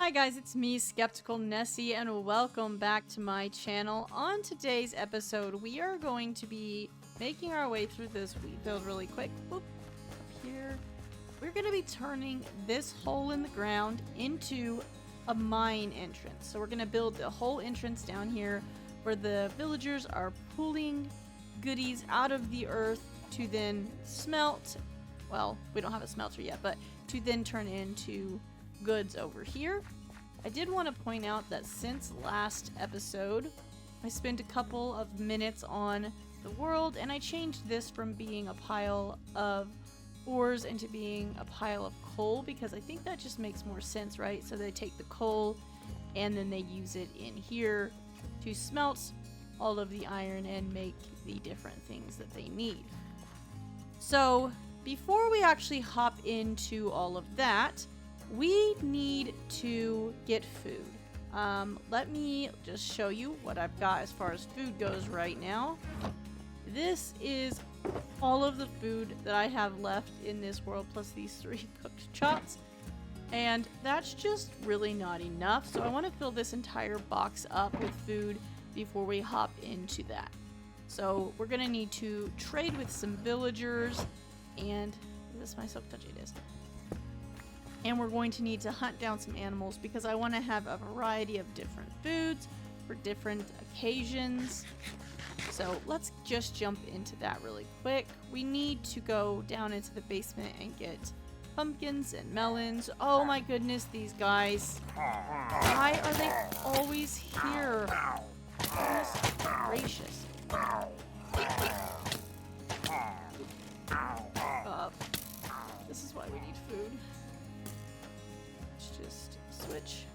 Hi guys, it's me, Skeptical Nessie, and welcome back to my channel. On today's episode, we are going to be making our way through this wheat field really quick. Boop, up here. We're going to be turning this hole in the ground into a mine entrance. So we're going to build a whole entrance down here where the villagers are pulling goodies out of the earth to then smelt. Well, we don't have a smelter yet, but to then turn into goods over here. I did want to point out that since last episode, I spent a couple of minutes on the world and I changed this from being a pile of ores into being a pile of coal because I think that just makes more sense, right? So they take the coal and then they use it in here to smelt all of the iron and make the different things that they need. So before we actually hop into all of that, we need to get food. Let me just show you what I've got as far as food goes right now. This is all of the food that I have left in this world, plus these 3 cooked chops. And that's just really not enough. So I want to fill this entire box up with food before we hop into that. So we're going to need to trade with some villagers. And is this my silk touch? It is. And we're going to need to hunt down some animals because I want to have a variety of different foods for different occasions. So let's just jump into that really quick. We need to go down into the basement and get pumpkins and melons. Oh my goodness, these guys. Why are they always here? Goodness gracious. This is why we need food. Just switch.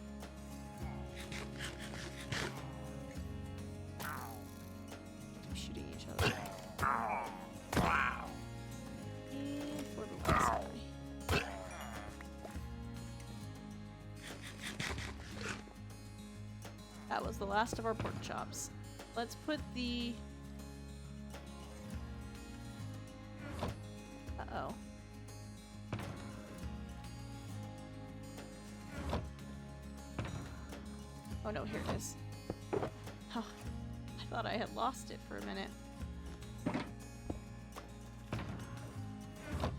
Keep shooting each other. And for the last guy. That was the last of our pork chops. Let's put the... Uh-oh. Oh no, here it is. Oh, I thought I had lost it for a minute.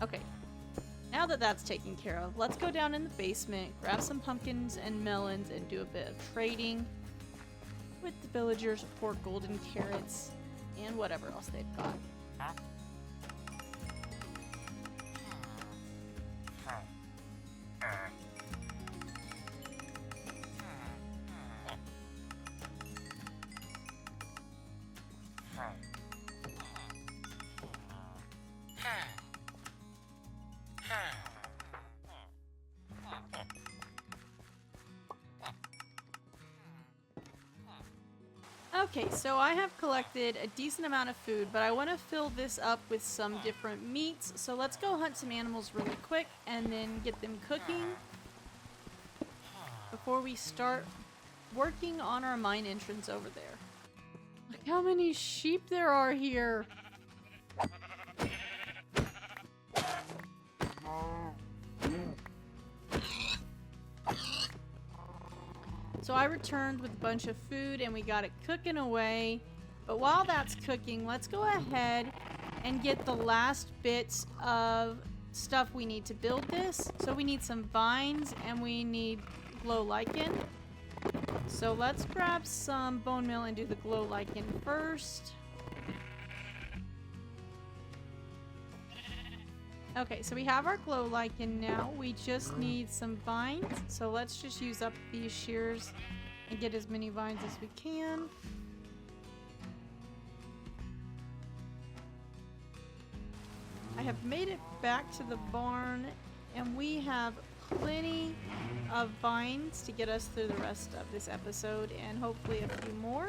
Okay, now that that's taken care of, let's go down in the basement, grab some pumpkins and melons, and do a bit of trading with the villagers for golden carrots and whatever else they've got. Okay, so I have collected a decent amount of food, but I want to fill this up with some different meats. So let's go hunt some animals really quick and then get them cooking before we start working on our mine entrance over there. Look how many sheep there are here. So I returned with a bunch of food and we got it cooking away. But while that's cooking, let's go ahead and get the last bits of stuff we need to build this. So we need some vines and we need glow lichen. So let's grab some bone meal and do the glow lichen first. Okay, so we have our glow lichen now. We just need some vines. So let's just use up these shears and get as many vines as we can. I have made it back to the barn and we have plenty of vines to get us through the rest of this episode and hopefully a few more.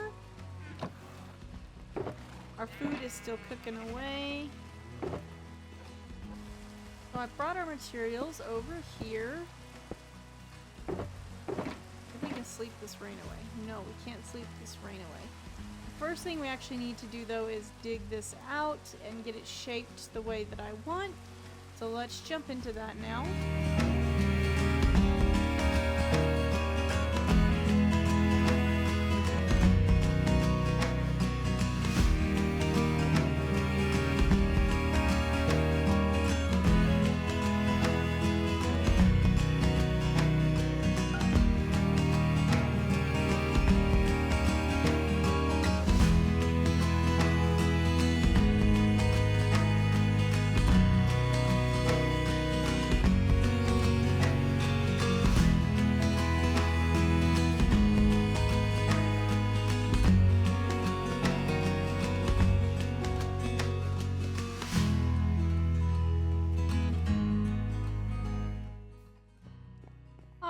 Our food is still cooking away. So I brought our materials over here. If we can sleep this rain away. No, we can't sleep this rain away. The first thing we actually need to do though is dig this out and get it shaped the way that I want. So let's jump into that now.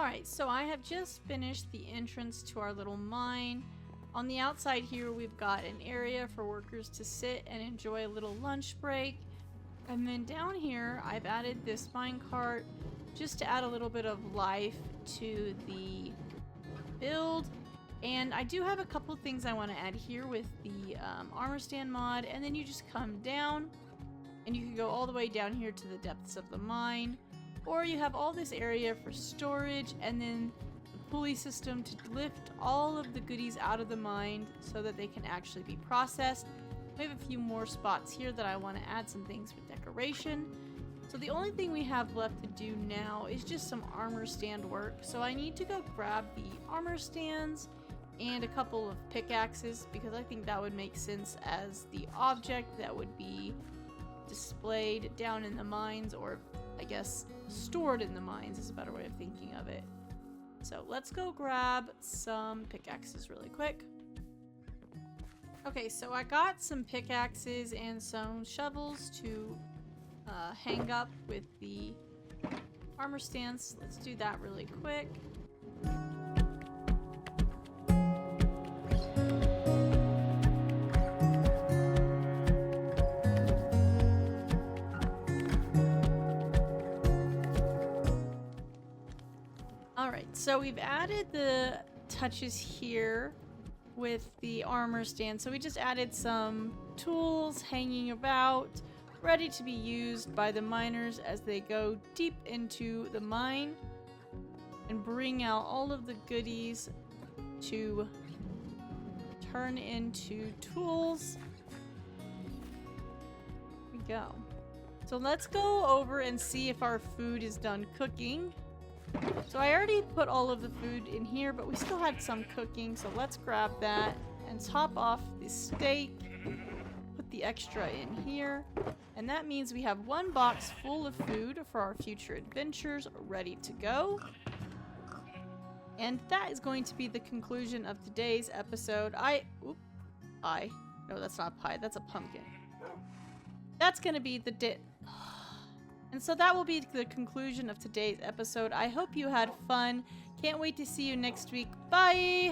Alright, so I have just finished the entrance to our little mine. On the outside here, we've got an area for workers to sit and enjoy a little lunch break. And then down here, I've added this minecart just to add a little bit of life to the build. And I do have a couple things I want to add here with the armor stand mod. And then you just come down and you can go all the way down here to the depths of the mine. Or you have all this area for storage and then the pulley system to lift all of the goodies out of the mine so that they can actually be processed. We have a few more spots here that I want to add some things for decoration. So the only thing we have left to do now is just some armor stand work. So I need to go grab the armor stands and a couple of pickaxes because I think that would make sense as the object that would be displayed down in the mines, or I guess stored in the mines is a better way of thinking of it. So let's go grab some pickaxes really quick. Okay, so I got some pickaxes and some shovels to hang up with the armor stands. Let's do that really quick. Alright, so we've added the touches here with the armor stand. So we just added some tools hanging about, ready to be used by the miners as they go deep into the mine and bring out all of the goodies to turn into tools. Here we go. So let's go over and see if our food is done cooking. So I already put all of the food in here, but we still had some cooking, so let's grab that and top off the steak, put the extra in here, and that means we have one box full of food for our future adventures ready to go. And that is going to be the conclusion of today's episode. No, that's not pie, that's a pumpkin. That's gonna be the And so that will be the conclusion of today's episode. I hope you had fun. Can't wait to see you next week. Bye!